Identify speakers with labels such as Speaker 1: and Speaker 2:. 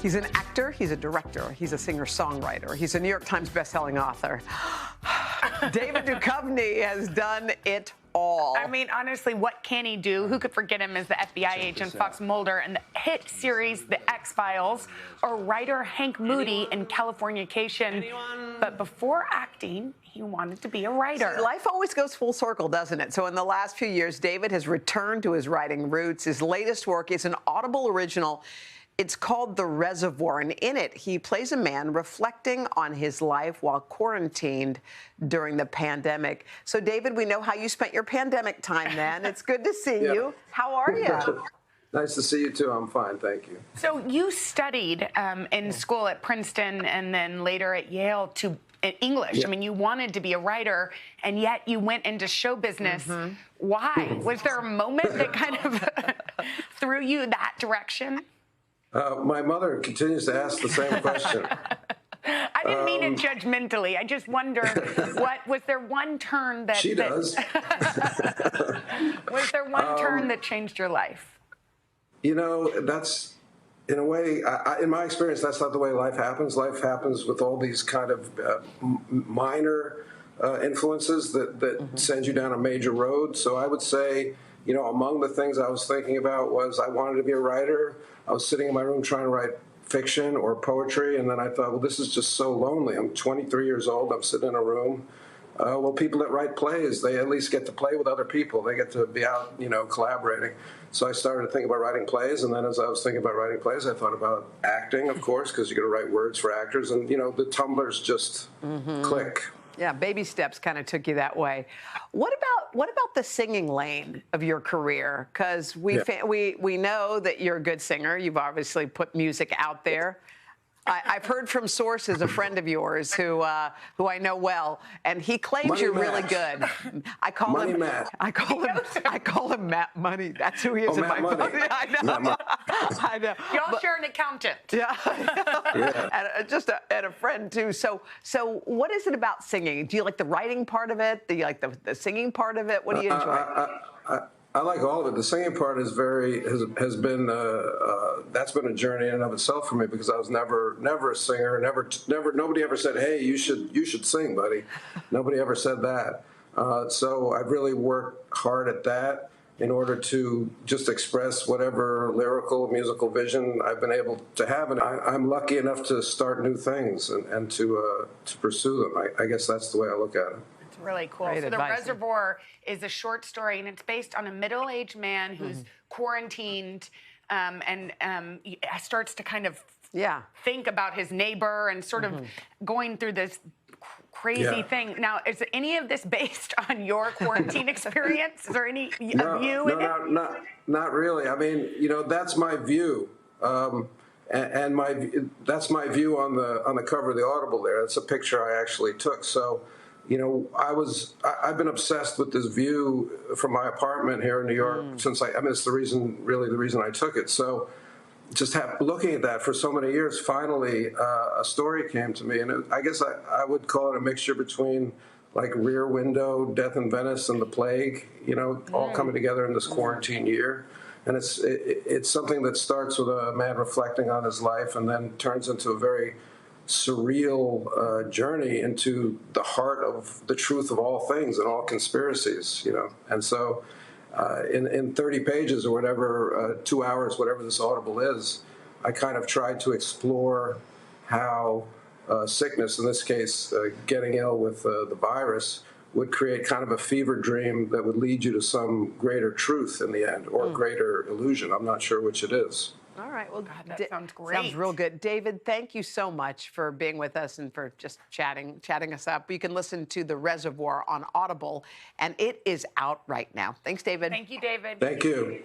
Speaker 1: He's an actor, he's a director, he's a singer-songwriter, he's a New York Times bestselling author. David Duchovny has done it all.
Speaker 2: I mean, honestly, what can he do? Who could forget him as the FBI agent Fox Mulder in the hit series The X-Files, or writer Hank Moody in Californication? But before acting, he wanted to be a writer.
Speaker 1: See, life always goes full circle, doesn't it? So in the last few years, David has returned to his writing roots. His latest work is an Audible original. It's called The Reservoir, and in it, he plays a man reflecting on his life while quarantined during the pandemic. So, David, we know how you spent your pandemic time then. It's good to see you. How are you?
Speaker 3: Nice to see you, too. I'm fine, thank you.
Speaker 2: So you studied in school at Princeton and then later at Yale English.
Speaker 3: Yeah.
Speaker 2: I mean, you wanted to be a writer, and yet you went into show business. Why? Was there a moment that kind of threw you that direction?
Speaker 3: My mother continues to ask the same question.
Speaker 2: I didn't mean it judgmentally. I just wonder, was there one turn that...
Speaker 3: She does.
Speaker 2: Was there one turn that changed your life?
Speaker 3: You know, that's, in a way, in my experience, that's not the way life happens. Life happens with all these kind of minor influences that send you down a major road. So I would say, you know, among the things I was thinking about was I wanted to be a writer. I was sitting in my room trying to write fiction or poetry, and then I thought, well, this is just so lonely. I'm 23 years old. I'm sitting in a room. Well, people that write plays, they at least get to play with other people. They get to be out, you know, collaborating. So I started to think about writing plays, and then as I was thinking about writing plays, I thought about acting, of course, because you're going to write words for actors, and, you know, the tumblers just click.
Speaker 1: Yeah, baby steps kind of took you that way. What about the singing lane of your career? Because we know that you're a good singer. You've obviously put music out there. I've heard from sources, a friend of yours who I know well, and he claims
Speaker 3: Money
Speaker 1: you're
Speaker 3: Matt.
Speaker 1: really good. I call
Speaker 3: Money
Speaker 1: him
Speaker 3: Matt.
Speaker 1: I call him Matt Money. That's who he is in
Speaker 3: Matt
Speaker 1: my
Speaker 3: Money.
Speaker 1: phone. I know. I know.
Speaker 2: Y'all share an accountant.
Speaker 1: Yeah.
Speaker 3: Yeah.
Speaker 1: And a friend too. So what is it about singing? Do you like the writing part of it? Do you like the singing part of it? What do you enjoy?
Speaker 3: I like all of it. The singing part is has been that's been a journey in and of itself for me, because I was never a singer. Nobody ever said, "Hey, you should sing, buddy." Nobody ever said that. So I've really worked hard at that in order to just express whatever lyrical, musical vision I've been able to have, and I'm lucky enough to start new things and to pursue them. I guess that's the way I look at it.
Speaker 2: Really cool.
Speaker 1: Great
Speaker 2: So
Speaker 1: advice.
Speaker 2: The Reservoir is a short story, and it's based on a middle-aged man who's quarantined and starts to kind of think about his neighbor and sort of going through this crazy thing. Now, is any of this based on your quarantine experience? Is there any of you in it?
Speaker 3: Not really. I mean, you know, that's my view. That's my view on the cover of the Audible there. That's a picture I actually took. So, you know, I've been obsessed with this view from my apartment here in New York since it's the reason I took it. So just looking at that for so many years, finally a story came to me, and I guess I would call it a mixture between like Rear Window, Death in Venice, and The Plague, you know, all coming together in this quarantine year. And it's something that starts with a man reflecting on his life and then turns into a very surreal journey into the heart of the truth of all things and all conspiracies, you know. And so in 30 pages or whatever, 2 hours, whatever this Audible is, I kind of tried to explore how sickness, in this case, getting ill with the virus, would create kind of a fever dream that would lead you to some greater truth in the end, or greater illusion. I'm not sure which it is.
Speaker 1: All right. Well,
Speaker 2: God, that sounds great.
Speaker 1: Sounds real good. David, thank you so much for being with us and for just chatting us up. You can listen to The Reservoir on Audible, and it is out right now. Thanks, David.
Speaker 2: Thank you, David.
Speaker 3: Thank you.